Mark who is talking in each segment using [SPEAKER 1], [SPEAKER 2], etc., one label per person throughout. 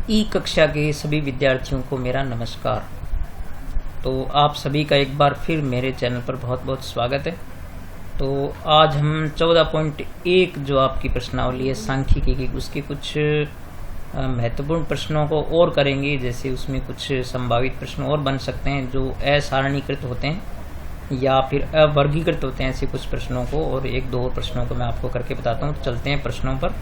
[SPEAKER 1] ई कक्षा के सभी विद्यार्थियों को मेरा नमस्कार। तो आप सभी का एक बार फिर मेरे चैनल पर बहुत बहुत स्वागत है। तो आज हम 14.1 जो आपकी प्रश्नावली है सांख्यिकी की, उसके कुछ महत्वपूर्ण प्रश्नों को और करेंगे। जैसे उसमें कुछ संभावित प्रश्न और बन सकते हैं जो असारणीकृत होते हैं या फिर अवर्गीकृत होते हैं, ऐसे कुछ प्रश्नों को और एक दो और प्रश्नों को मैं आपको करके बताता हूँ। चलते हैं प्रश्नों पर।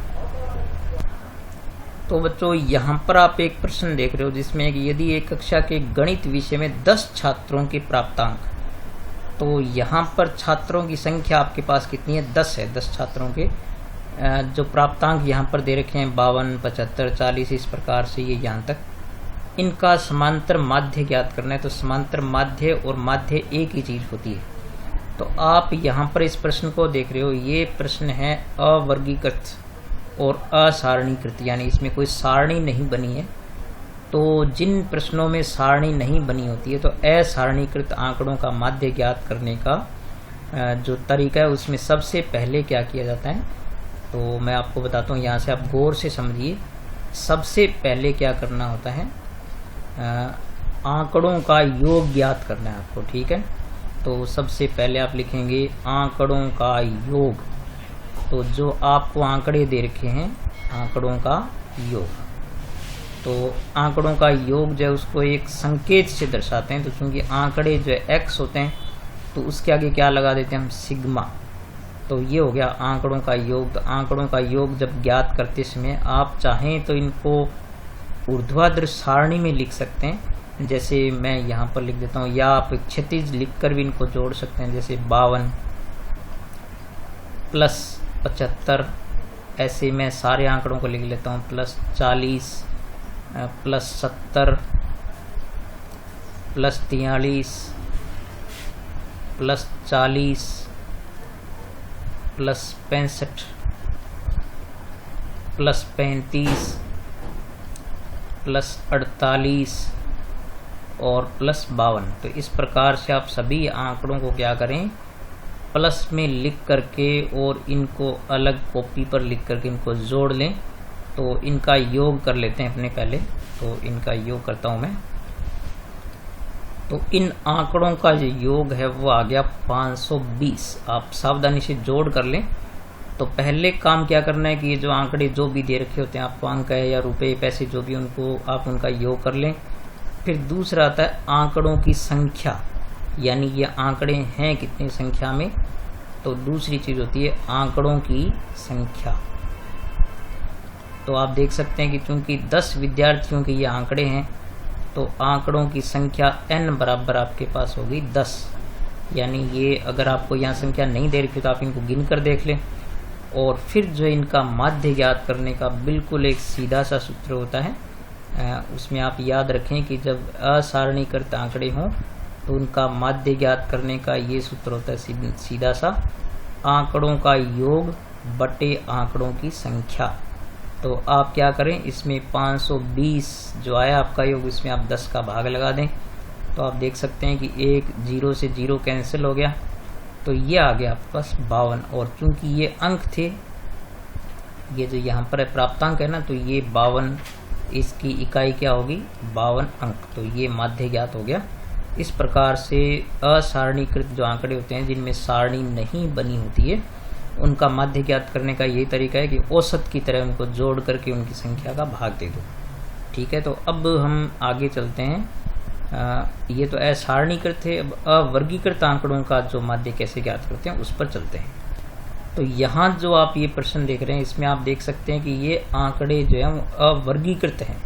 [SPEAKER 1] तो बच्चों, यहाँ पर आप एक प्रश्न देख रहे हो जिसमें कि यदि एक कक्षा के गणित विषय में 10 छात्रों के प्राप्तांक, तो यहाँ पर छात्रों की संख्या आपके पास कितनी है? 10 है। 10 छात्रों के जो प्राप्तांक यहाँ पर दे रखे हैं 52, 75, 40, इस प्रकार से ये यहाँ तक, इनका समांतर माध्य ज्ञात करना है। तो समांतर माध्य और माध्य एक ही चीज होती है। तो आप यहाँ पर इस प्रश्न को देख रहे हो, ये प्रश्न है अवर्गीकृत और असारणीकृत, यानी इसमें कोई सारणी नहीं बनी है। तो जिन प्रश्नों में सारणी नहीं बनी होती है, तो असारणीकृत आंकड़ों का माध्य ज्ञात करने का जो तरीका है उसमें सबसे पहले क्या किया जाता है, तो मैं आपको बताता हूँ। यहाँ से आप गौर से समझिए। सबसे पहले क्या करना होता है, आंकड़ों का योग ज्ञात करना है आपको, ठीक है। तो सबसे पहले आप लिखेंगे आंकड़ों का योग। तो जो आपको आंकड़े दे रखे हैं, आंकड़ों का योग, तो आंकड़ों का योग जो है उसको एक संकेत से दर्शाते हैं। तो क्योंकि आंकड़े जो है x होते हैं, तो उसके आगे क्या लगा देते हैं हम? सिग्मा। तो ये हो गया आंकड़ों का योग। तो आंकड़ों का योग जब ज्ञात करते समय आप चाहें तो इनको ऊर्ध्वाधर सारणी में लिख सकते हैं, जैसे मैं यहाँ पर लिख देता हूँ, या आप क्षैतिज लिखकर भी इनको जोड़ सकते हैं, जैसे 52 प्लस 75। ऐसे मैं सारे आंकड़ों को लिख लेता हूँ, plus 40 plus 70 plus 43 plus 40 plus 65 plus 35 plus 48 और प्लस 52। तो इस प्रकार से आप सभी आंकड़ों को क्या करें, प्लस में लिख करके और इनको अलग कॉपी पर लिख करके इनको जोड़ लें। तो इनका योग कर लेते हैं अपने पहले। तो इनका योग करता हूं मैं। तो इन आंकड़ों का जो योग है वो आ गया 520। आप सावधानी से जोड़ कर लें। तो पहले काम क्या करना है कि ये जो आंकड़े जो भी दे रखे होते हैं आपको, अंक है या रुपए पैसे जो भी, उनको आप उनका योग कर लें। फिर दूसरा आता है आंकड़ों की संख्या, यानी ये आंकड़े हैं कितनी संख्या में। तो दूसरी चीज होती है आंकड़ों की संख्या। तो आप देख सकते हैं कि चूंकि 10 विद्यार्थियों के ये आंकड़े हैं, तो आंकड़ों की संख्या n बराबर आपके पास होगी 10। यानी ये अगर आपको यहाँ संख्या नहीं दे रखी तो आप इनको गिन कर देख लें। और फिर जो इनका माध्य ज्ञात करने का बिल्कुल एक सीधा सा सूत्र होता है। उसमें आप याद रखें कि जब असारणीकृत आंकड़े हों तो उनका माध्य ज्ञात करने का ये सूत्र होता है सीधा सा, आंकड़ों का योग बटे आंकड़ों की संख्या। तो आप क्या करें, इसमें 520 जो आया आपका योग, इसमें आप 10 का भाग लगा दें। तो आप देख सकते हैं कि एक 0 से 0 कैंसिल हो गया, तो ये आ गया आपके पास 52। और चूंकि ये अंक थे, ये जो यहाँ पर प्राप्तांक है ना, तो ये 52, इसकी इकाई क्या होगी? 52 अंक। तो ये माध्य ज्ञात हो गया। इस प्रकार से असारणीकृत जो आंकड़े होते हैं जिनमें सारणी नहीं बनी होती है, उनका माध्य ज्ञात करने का ये तरीका है कि औसत की तरह उनको जोड़ करके उनकी संख्या का भाग दे दो, ठीक है। तो अब हम आगे चलते हैं। ये तो असारणीकृत थे। अब अवर्गीकृत आंकड़ों का जो माध्य कैसे ज्ञात करते हैं उस पर चलते हैं। तो यहाँ जो आप ये प्रश्न देख रहे हैं, इसमें आप देख सकते हैं कि ये आंकड़े जो है अवर्गीकृत हैं,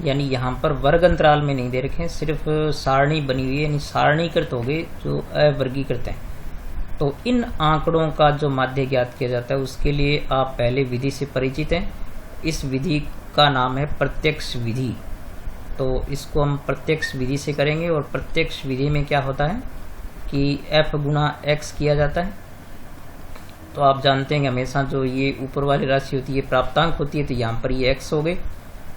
[SPEAKER 1] यानी यहाँ पर वर्ग अंतराल में नहीं दे रखे हैं, सिर्फ सारणी बनी हुई है, यानी सारणीकृत हो गए जो अवर्गीकृत हैं। तो इन आंकड़ों का जो माध्य ज्ञात किया जाता है उसके लिए आप पहले विधि से परिचित हैं। इस विधि का नाम है प्रत्यक्ष विधि। तो इसको हम प्रत्यक्ष विधि से करेंगे। और प्रत्यक्ष विधि में क्या होता है कि f गुणा x किया जाता है। तो आप जानते हैं कि हमेशा जो ये ऊपर वाली राशि होती है प्राप्तांक होती है, तो यहाँ पर ये x हो गई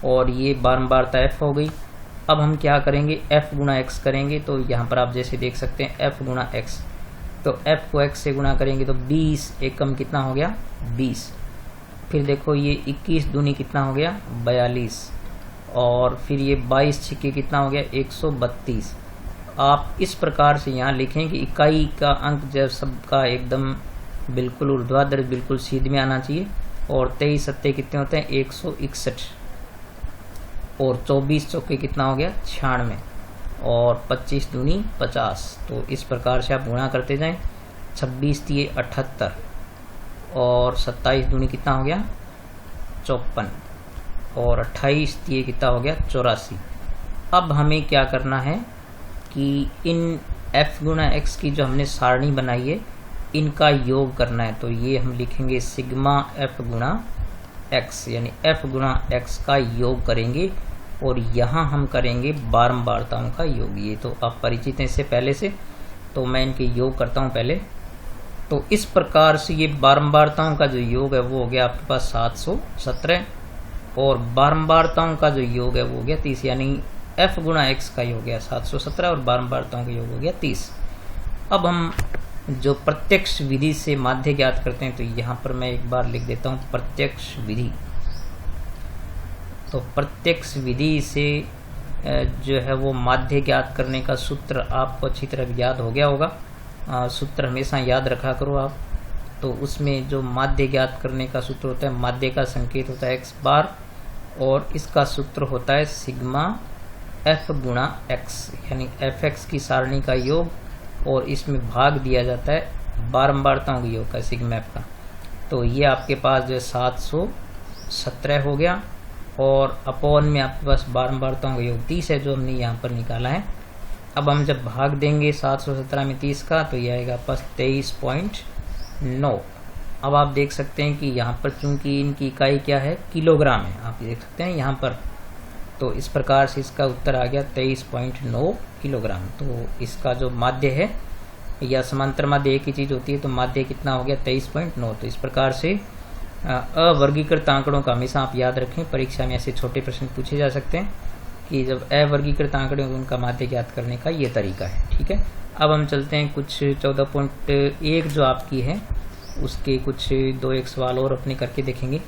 [SPEAKER 1] और ये बारंबारता f हो गई। अब हम क्या करेंगे, f गुणा x करेंगे। तो यहाँ पर आप जैसे देख सकते हैं f गुणा x, तो f को x से गुणा करेंगे तो 20 एकम कितना हो गया? 20। फिर देखो ये 21 दूनी कितना हो गया? 42। और फिर ये 22 छिक्के कितना हो गया 132। आप इस प्रकार से यहाँ लिखें कि इकाई का अंक जब सबका एकदम बिल्कुल ऊर्ध्वाधर बिल्कुल सीध में आना चाहिए। और 23 सत्ते कितने होते हैं 161 और 24 चौके कितना हो गया 96 और 25 दूनी 50। तो इस प्रकार से आप गुणा करते जाएं। 26 दिए 78 और 27 दूनी कितना हो गया 54 और 28 दिए कितना हो गया 84। अब हमें क्या करना है कि इन f गुणा x की जो हमने सारणी बनाई है इनका योग करना है। तो ये हम लिखेंगे सिग्मा f गुणा x, यानी f गुणा x का योग करेंगे और यहाँ हम करेंगे बारंबारताओं का योग। ये तो आप परिचित हैं इससे पहले से, तो मैं इनके योग करता हूँ पहले। तो इस प्रकार से ये बारंबारताओं का जो योग है वो हो गया आपके पास 717 और बारंबारताओं का जो योग है वो हो गया 30, यानी f गुणा x का योग हो गया 717 और बारंबारताओं का योग हो गया 30। अब हम जो प्रत्यक्ष विधि से माध्य ज्ञात करते हैं, तो यहाँ पर मैं एक बार लिख देता हूँ प्रत्यक्ष विधि। तो प्रत्यक्ष विधि से जो है वो माध्य ज्ञात करने का सूत्र आपको अच्छी तरह याद हो गया होगा। सूत्र हमेशा याद रखा करो आप। तो उसमें जो माध्य ज्ञात करने का सूत्र होता है, माध्य का संकेत होता है x बार और इसका सूत्र होता है सिग्मा f गुणा x, यानी fx की सारणी का योग और इसमें भाग दिया जाता है बारंबारताओं के योग का सिग्मा f का। तो ये आपके पास जो 717 हो गया और अपॉन में आपके पास बारंबारताओं का योग 30 है जो हमने यहाँ पर निकाला है। अब हम जब भाग देंगे 717 में 30 का तो ये आएगा आपके पास 23.9। अब आप देख सकते हैं कि यहाँ पर चूंकि इनकी इकाई क्या है किलोग्राम है, आप देख सकते हैं यहाँ पर। तो इस प्रकार से इसका उत्तर आ गया 23.9 किलोग्राम। तो इसका जो माध्य है या समांतर माध्य एक ही चीज़ होती है, तो माध्य कितना हो गया 23.9। तो इस प्रकार से अवर्गीकृत आंकड़ों का हमेशा आप याद रखें, परीक्षा में ऐसे छोटे प्रश्न पूछे जा सकते हैं कि जब अवर्गीकृत आंकड़े हों उनका माध्य ज्ञात करने का ये तरीका है। ठीक है, अब हम चलते हैं कुछ 14.1 जो आपकी है उसके कुछ 2-1 सवाल और अपने करके देखेंगे।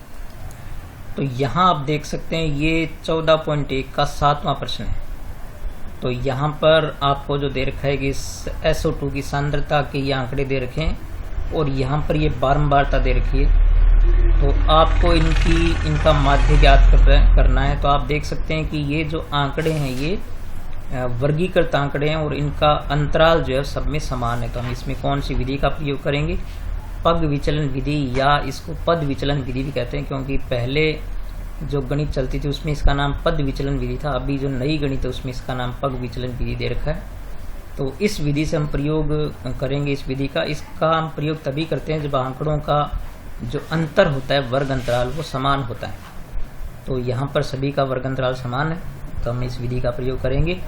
[SPEAKER 1] तो यहाँ आप देख सकते हैं ये 14.1 का 7वां प्रश्न है। तो यहाँ पर आपको जो दे रखा है कि SO2 की सांद्रता के ये आंकड़े दे रखे हैं और यहाँ पर ये बारंबारता दे रखी है। तो आपको इनका माध्य ज्ञात करना है। तो आप देख सकते हैं कि ये जो आंकड़े हैं ये वर्गीकृत आंकड़े हैं और इनका अंतराल जो है सब में समान है। तो हम इसमें कौन सी विधि का प्रयोग करेंगे, पग विचलन विधि, या इसको पद विचलन विधि भी कहते हैं, क्योंकि पहले जो गणित चलती थी उसमें इसका नाम पद विचलन विधि था। अभी जो नई गणित है उसमें इसका नाम पग विचलन विधि दे रखा है। तो इस विधि से हम प्रयोग करेंगे इस विधि का। इसका हम प्रयोग तभी करते हैं जब आंकड़ों का जो अंतर होता है वर्ग अंतराल वो समान होता है। तो यहाँ पर सभी का वर्ग अंतराल समान है तो हम इस विधि का प्रयोग करेंगे।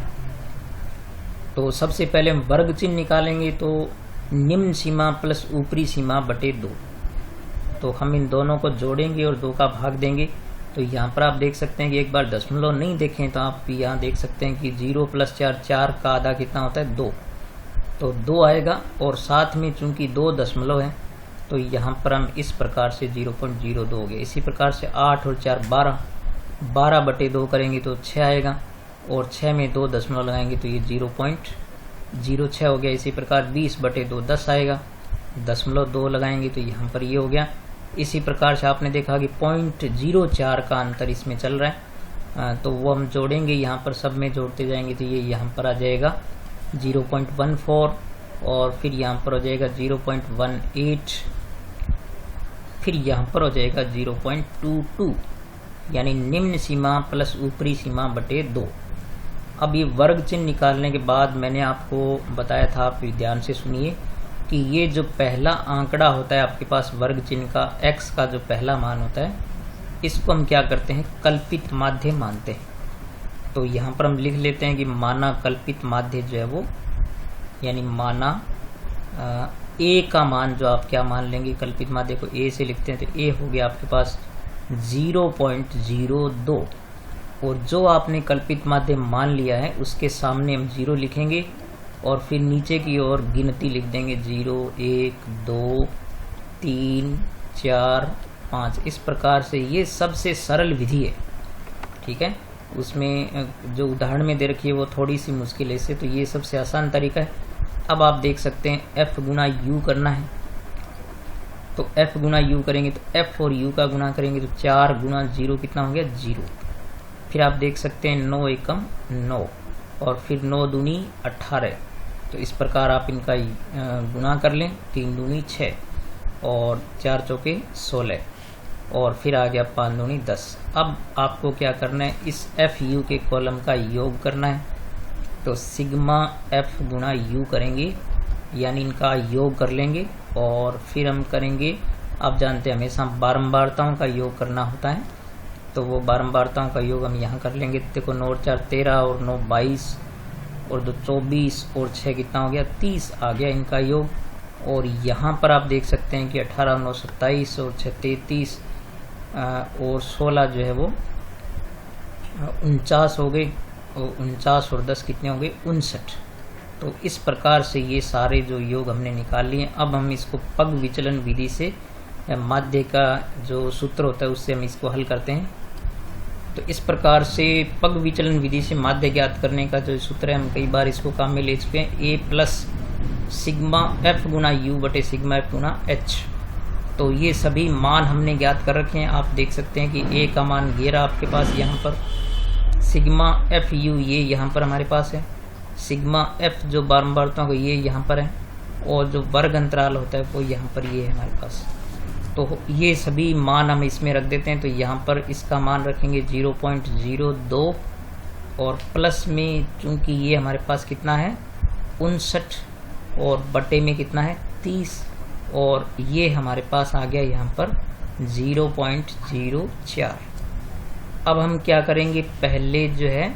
[SPEAKER 1] तो सबसे पहले हम वर्ग चिन्ह निकालेंगे। तो निम्न सीमा प्लस ऊपरी सीमा बटे 2, तो हम इन दोनों को जोड़ेंगे और 2 का भाग देंगे। तो यहाँ पर आप देख सकते हैं कि एक बार दशमलव नहीं देखें तो आप यहाँ देख सकते हैं कि 0 + 4 का आधा कितना होता है 2, तो 2 आएगा और साथ में चूंकि 2 दशमलव है तो यहाँ पर हम इस प्रकार से 0.02 हो गया। इसी प्रकार से 8 और 4 12 बटे 2 करेंगे तो 6 आएगा और 6 में 2 दशमलव लगाएंगे तो ये 0.06 हो गया। इसी प्रकार 20 बटे 2 10 आएगा, 0.2 लगाएंगे तो यहाँ पर ये हो गया। इसी प्रकार से आपने देखा कि 0.04 का अंतर इसमें चल रहा है, तो वो हम जोड़ेंगे, यहाँ पर सब में जोड़ते जाएंगे तो ये यहाँ पर आ जाएगा 0.14 और फिर यहाँ पर हो जाएगा 0.18, फिर यहाँ पर हो जाएगा 0.22, यानी निम्न सीमा प्लस ऊपरी सीमा बटे 2। अब ये वर्ग चिन्ह निकालने के बाद मैंने आपको बताया था, आप ध्यान से सुनिए कि ये जो पहला आंकड़ा होता है आपके पास वर्ग चिन्ह का x का जो पहला मान होता है इसको हम क्या करते हैं कल्पित माध्य मानते हैं। तो यहाँ पर हम लिख लेते हैं कि माना कल्पित माध्य जो है वो, यानी माना a का मान जो आप क्या मान लेंगे, कल्पित माध्य को a से लिखते हैं तो a हो गया आपके पास 0.02 और जो आपने कल्पित माध्य मान लिया है उसके सामने हम 0 लिखेंगे और फिर नीचे की ओर गिनती लिख देंगे 0 1 2 3 4 5। इस प्रकार से ये सबसे सरल विधि है। ठीक है, उसमें जो उदाहरण में दे रखी है वो थोड़ी सी मुश्किल है इससे, तो ये सबसे आसान तरीका है। अब आप देख सकते हैं f गुना u करना है, तो f गुना u करेंगे तो f और u का गुना करेंगे तो 4 गुना 0 कितना हो गया 0। फिर आप देख सकते हैं 9 एकम 9 और फिर 9 दूनी 18, तो इस प्रकार आप इनका गुना कर लें। 3 दूनी 6 और 4 चौके 16 और फिर आ गया 5 दूनी 10। अब आपको क्या करना है, इस एफ यू के कॉलम का योग करना है, तो सिग्मा एफ गुना यू करेंगे, यानी इनका योग कर लेंगे और फिर हम करेंगे, आप जानते हैं हमेशा बारंबारताओं का योग करना होता है, तो वो बारंबारताओं का योग हम यहाँ कर लेंगे। देखो 9 और 4 13 और 9 22 और 2 24 और 6 कितना हो गया 30 आ गया इनका योग। और यहाँ पर आप देख सकते हैं कि 18 9 27 और 6 33 और 16 जो है वो 49 हो गए, और 49 और 10 कितने हो गए 59। तो इस प्रकार से ये सारे जो योग हमने निकाल लिए। अब हम इसको पग विचलन विधि से, माध्य का जो सूत्र होता है उससे हम इसको हल करते हैं। तो इस प्रकार से पग विचलन विधि से माध्य ज्ञात करने का जो सूत्र है, हम कई बार इसको काम में ले चुके हैं, ए प्लस सिग्मा एफ गुना यू बटे सिग्मा एफ गुना एच। तो ये सभी मान हमने ज्ञात कर रखे हैं। आप देख सकते हैं कि ए का मान ये रहा आपके पास यहाँ पर, सिग्मा एफ यू ये यहाँ पर हमारे पास है, सिग्मा एफ जो बारंबारताओं को ये यहाँ पर है, और जो वर्ग अंतराल होता है वो यहाँ पर ये है हमारे पास। तो ये सभी मान हम इसमें रख देते हैं। तो यहाँ पर इसका मान रखेंगे 0.02 और प्लस में चूंकि ये हमारे पास कितना है 59 और बटे में कितना है 30, और ये हमारे पास आ गया यहाँ पर 0.04। अब हम क्या करेंगे, पहले जो है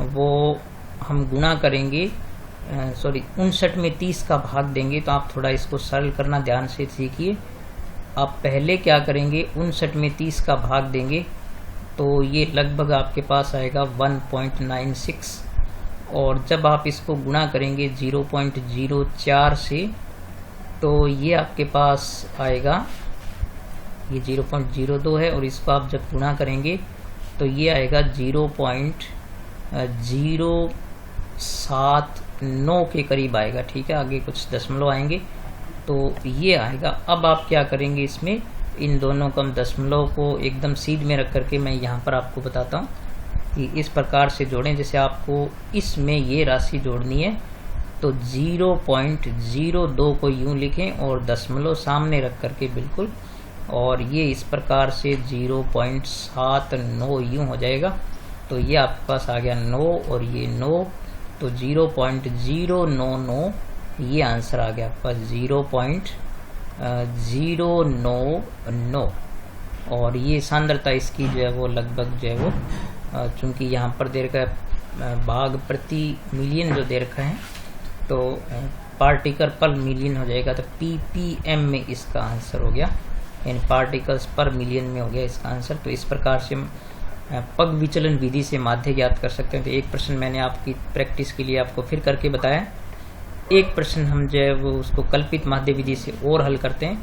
[SPEAKER 1] वो हम गुणा करेंगे, 59 में 30 का भाग देंगे। तो आप थोड़ा इसको सरल करना ध्यान से सीखिए। आप पहले क्या करेंगे, 59 में 30 का भाग देंगे तो ये लगभग आपके पास आएगा 1.96, और जब आप इसको गुणा करेंगे 0.04 से तो ये आपके पास आएगा, ये 0.02 है, और इसको आप जब गुणा करेंगे तो ये आएगा 0.079 के करीब आएगा। ठीक है, आगे कुछ दशमलव आएंगे तो ये आएगा। अब आप क्या करेंगे, इसमें इन दोनों कम दशमलव को एकदम सीध में रख करके मैं यहाँ पर आपको बताता हूँ कि इस प्रकार से जोड़ें। जैसे आपको इसमें ये राशि जोड़नी है तो 0.02 को यूं लिखें और दशमलव सामने रख करके बिल्कुल, और ये इस प्रकार से 0.79 यूं हो जाएगा। तो ये आपके पास आ गया 9 और ये 9, तो 0.099 ये आंसर आ गया आपके पास 0.099, और ये सांद्रता इसकी जो है वो लगभग जो है वो, चूंकि यहाँ पर दे रखा है भाग प्रति मिलियन जो दे रखा है, तो पार्टिकल पर मिलियन हो जाएगा, तो ppm में इसका आंसर हो गया, यानी पार्टिकल्स पर मिलियन में हो गया इसका आंसर। तो इस प्रकार से हम पग विचलन विधि से माध्य ज्ञात कर सकते हैं। तो एक प्रश्न मैंने आपकी प्रैक्टिस के लिए आपको फिर करके बताया, एक प्रश्न हम जो है वो उसको कल्पित माध्य विधि से और हल करते हैं।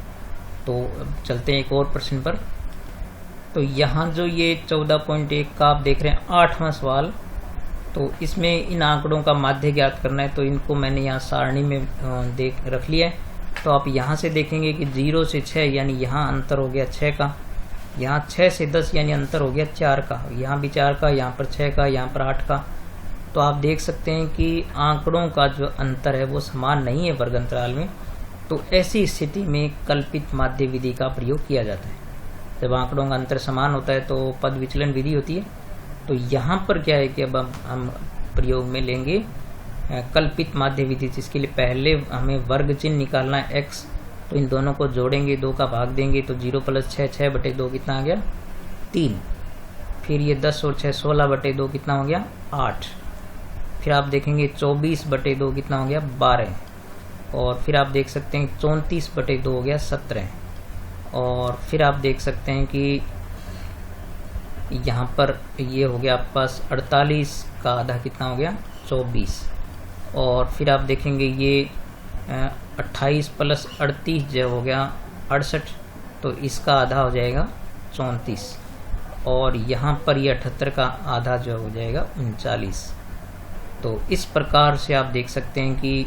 [SPEAKER 1] तो चलते हैं एक और प्रश्न पर। तो यहाँ जो ये 14.1 का आप देख रहे हैं 8वां सवाल, तो इसमें इन आंकड़ों का माध्य ज्ञात करना है। तो इनको मैंने यहाँ सारणी में रख लिया है। तो आप यहाँ से देखेंगे कि 0 से 6 यानी यहाँ अंतर हो गया 6 का, यहाँ 6 से 10 यानी अंतर हो गया 4 का, यहाँ भी 4 का, यहाँ पर 6 का, यहाँ पर 8 का। तो आप देख सकते हैं कि आंकड़ों का जो अंतर है वो समान नहीं है वर्ग अंतराल में। तो ऐसी स्थिति में कल्पित माध्य विधि का प्रयोग किया जाता है। जब आंकड़ों का अंतर समान होता है तो पद विचलन विधि होती है। तो यहाँ पर क्या है कि अब हम प्रयोग में लेंगे कल्पित माध्य विधि, जिसके लिए पहले हमें वर्ग चिन्ह निकालना है x। तो इन दोनों को जोड़ेंगे, 2 का भाग देंगे तो 0 + 6 6 बटे 2 कितना आ गया 3। फिर ये 10 और 6 16 बटे 2 कितना हो गया 8। फिर आप देखेंगे 24 बटे 2 कितना हो गया 12, और फिर आप देख सकते हैं 34 बटे 2 हो गया 17, और फिर आप देख सकते हैं कि यहाँ पर ये हो गया आपके पास 48 का आधा कितना हो गया 24, और फिर आप देखेंगे ये 28 + 38 जो हो गया 68, तो इसका आधा हो जाएगा 34। और यहाँ पर ये 78 का आधा जो हो जाएगा 39। तो इस प्रकार से आप देख सकते हैं कि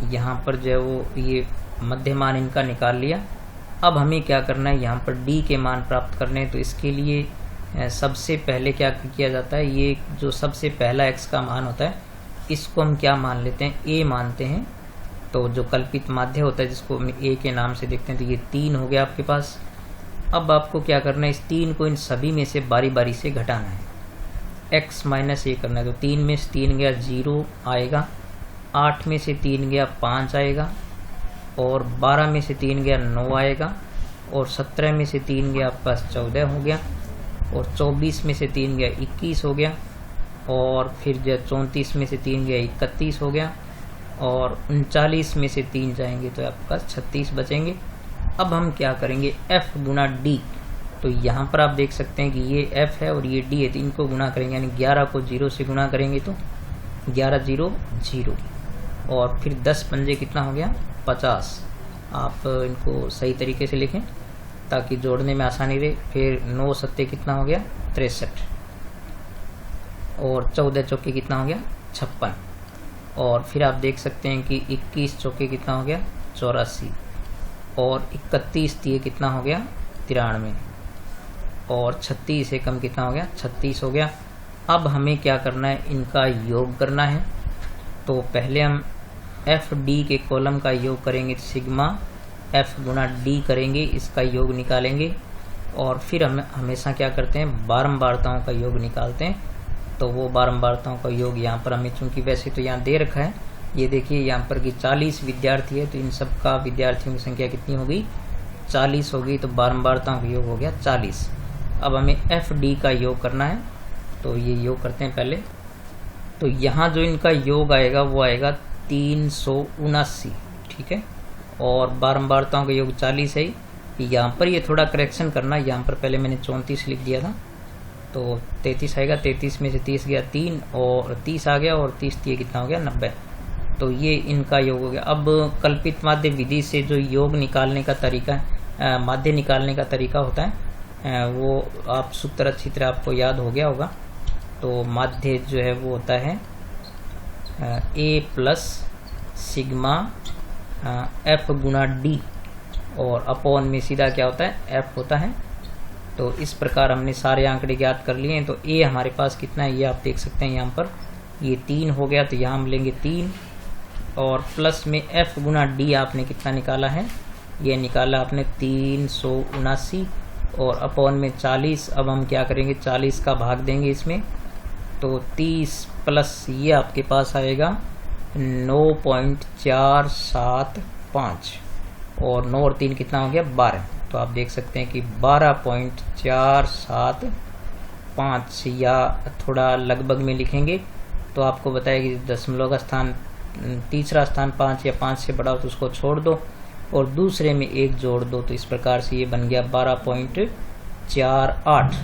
[SPEAKER 1] यहाँ पर जो है वो ये मध्य मान इनका निकाल लिया। अब हमें क्या करना है, यहाँ पर डी के मान प्राप्त करने हैं। तो इसके लिए सबसे पहले क्या किया जाता है, ये जो सबसे पहला एक्स का मान होता है इसको हम क्या मान लेते हैं, ए मानते हैं। तो जो कल्पित माध्य होता है जिसको हम ए के नाम से देखते हैं, तो ये 3 हो गया आपके पास। अब आपको क्या करना है, इस 3 को इन सभी में से बारी बारी से घटाना है, x माइनस ए करना है। तो 3 में से 3 गया 0 आएगा, 8 में से 3 गया 5 आएगा, और 12 में से 3 गया 9 आएगा, और 17 में से 3 गया आपके पास 14 हो गया, और 24 में से 3 गया 21 हो गया, और फिर जो 34 में से 3 गया 31 हो गया, और 39 में से 3 जाएंगे तो आपके पास 36 बचेंगे। अब हम क्या करेंगे, f गुना d। तो यहाँ पर आप देख सकते हैं कि ये f है और ये d है, तो इनको गुना करेंगे, यानी 11 को 0 से गुना करेंगे तो 11 0 0, और फिर 10 पंजे कितना हो गया 50। आप इनको सही तरीके से लिखें ताकि जोड़ने में आसानी रहे। फिर 9 सत्ते कितना हो गया 63, और 14 चौके कितना हो गया 56, और फिर आप देख सकते हैं कि 21 चौके कितना हो गया 84, और 31 दिए कितना हो गया 93, और 36 एकम कितना हो गया 36 हो गया। अब हमें क्या करना है, इनका योग करना है। तो पहले हम एफ डी के कॉलम का योग करेंगे, सिग्मा एफ गुना डी करेंगे, इसका योग निकालेंगे, और फिर हम हमेशा क्या करते हैं, बारंबारताओं का योग निकालते हैं। तो वो बारंबारताओं का योग यहाँ पर हमें, चूंकि वैसे तो यहाँ दे रखा है, ये देखिए यहाँ पर कि 40 विद्यार्थी है, तो इन सब का विद्यार्थियों की संख्या कितनी हो गई 40 हो गई, तो बारंबारताओं का योग हो गया 40। अब हमें एफ डी का योग करना है, तो ये योग करते हैं पहले। तो यहाँ जो इनका योग आएगा वो आएगा 379, ठीक है, और बारंबारताओं का योग 40 है। यहाँ पर ये थोड़ा करेक्शन करना, यहाँ पर पहले मैंने 34 लिख दिया था, तो 33 आएगा, 33 में से 30 गया 3, और 30 आ गया, और 30 दिए कितना हो गया 90। तो ये इनका योग हो गया। अब कल्पित माध्य विधि से जो योग निकालने का तरीका, माध्य निकालने का तरीका होता है, वो आप सूत्र अच्छी तरह आपको याद हो गया होगा। तो माध्य जो है वो होता है ए प्लस सिग्मा एफ गुना डी, और अपॉन में सीधा क्या होता है एफ होता है। तो इस प्रकार हमने सारे आंकड़े ज्ञात कर लिए हैं। तो ए हमारे पास कितना है ये आप देख सकते हैं, यहाँ पर ये 3 हो गया, तो यहाँ हम लेंगे 3, और प्लस में एफ गुना डी आपने कितना निकाला है, ये निकाला आपने 379, और अपॉन में 40। अब हम क्या करेंगे, 40 का भाग देंगे इसमें, तो 30 प्लस ये आपके पास आएगा 9.475, और 9 और 3 कितना हो गया 12। तो आप देख सकते हैं कि 12.475, या थोड़ा लगभग में लिखेंगे तो आपको बताया कि दशमलव का स्थान, तीसरा स्थान 5 या 5 से बड़ा हो तो उसको छोड़ दो, और दूसरे में 1 जोड़ दो। तो इस प्रकार से ये बन गया 12.48।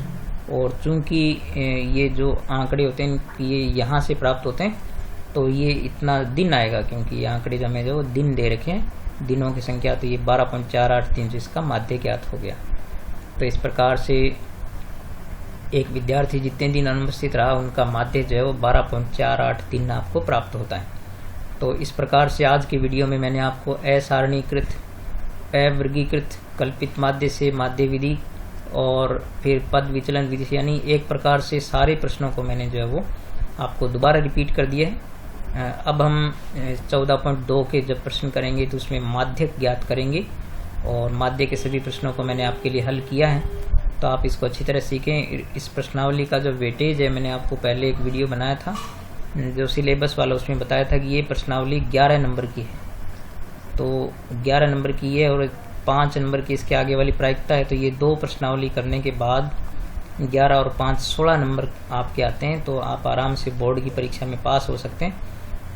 [SPEAKER 1] और चूंकि ये जो आंकड़े होते हैं ये यहाँ से प्राप्त होते हैं, तो ये इतना दिन आएगा, क्योंकि ये आंकड़े जो हमें जो दिन दे रखे हैं, दिनों की संख्या, तो ये 12.483 से इसका माध्य ज्ञात हो गया। तो इस प्रकार से एक विद्यार्थी जितने दिन अनुपस्थित रहा उनका माध्य जो है वो 12.483 आपको प्राप्त होता है। तो इस प्रकार से आज की वीडियो में मैंने आपको असारणीकृत, अवर्गीकृत कल्पित माध्य से माध्य विधि और फिर पद विचलन विधि से, यानी एक प्रकार से सारे प्रश्नों को मैंने जो है वो आपको दोबारा रिपीट कर दिया है। अब हम 14.2 के जब प्रश्न करेंगे तो उसमें माध्य ज्ञात करेंगे, और माध्य के सभी प्रश्नों को मैंने आपके लिए हल किया है, तो आप इसको अच्छी तरह सीखें। इस प्रश्नावली का जो वेटेज है, मैंने आपको पहले एक वीडियो बनाया था जो सिलेबस वाला, उसमें बताया था कि ये प्रश्नावली 11 नंबर की है, तो 11 नंबर की है, और 5 नंबर की इसके आगे वाली प्रायिकता है। तो ये 2 प्रश्नावली करने के बाद 11 और 5 16 नंबर आपके आते हैं, तो आप आराम से बोर्ड की परीक्षा में पास हो सकते हैं।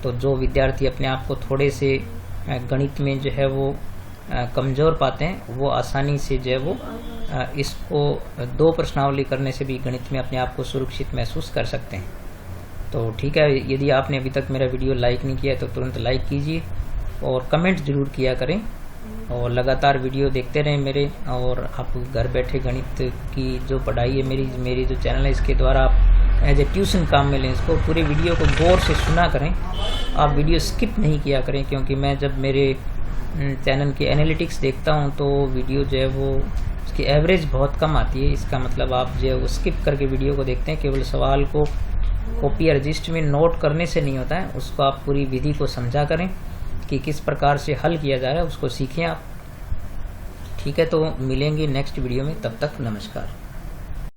[SPEAKER 1] तो जो विद्यार्थी अपने आप को थोड़े से गणित में जो है वो कमज़ोर पाते हैं, वो आसानी से जो है वो इसको 2 प्रश्नावली करने से भी गणित में अपने आप को सुरक्षित महसूस कर सकते हैं। तो ठीक है, यदि आपने अभी तक मेरा वीडियो लाइक नहीं किया तो तुरंत लाइक कीजिए, और कमेंट ज़रूर किया करें और लगातार वीडियो देखते रहें मेरे, और आप घर बैठे गणित की जो पढ़ाई है मेरी जो चैनल है इसके द्वारा आप एज ए ट्यूशन काम में लें इसको। पूरे वीडियो को गौर से सुना करें, आप वीडियो स्किप नहीं किया करें, क्योंकि मैं जब मेरे चैनल के एनालिटिक्स देखता हूं तो वीडियो जो है वो उसकी एवरेज बहुत कम आती है। इसका मतलब आप जो है वो स्किप करके वीडियो को देखते हैं। केवल सवाल को कॉपी या रजिस्टर में नोट करने से नहीं होता है, उसको आप पूरी विधि को समझा करें कि किस प्रकार से हल किया जा रहा है, उसको सीखें आप। ठीक है, तो मिलेंगे नेक्स्ट वीडियो में, तब तक नमस्कार।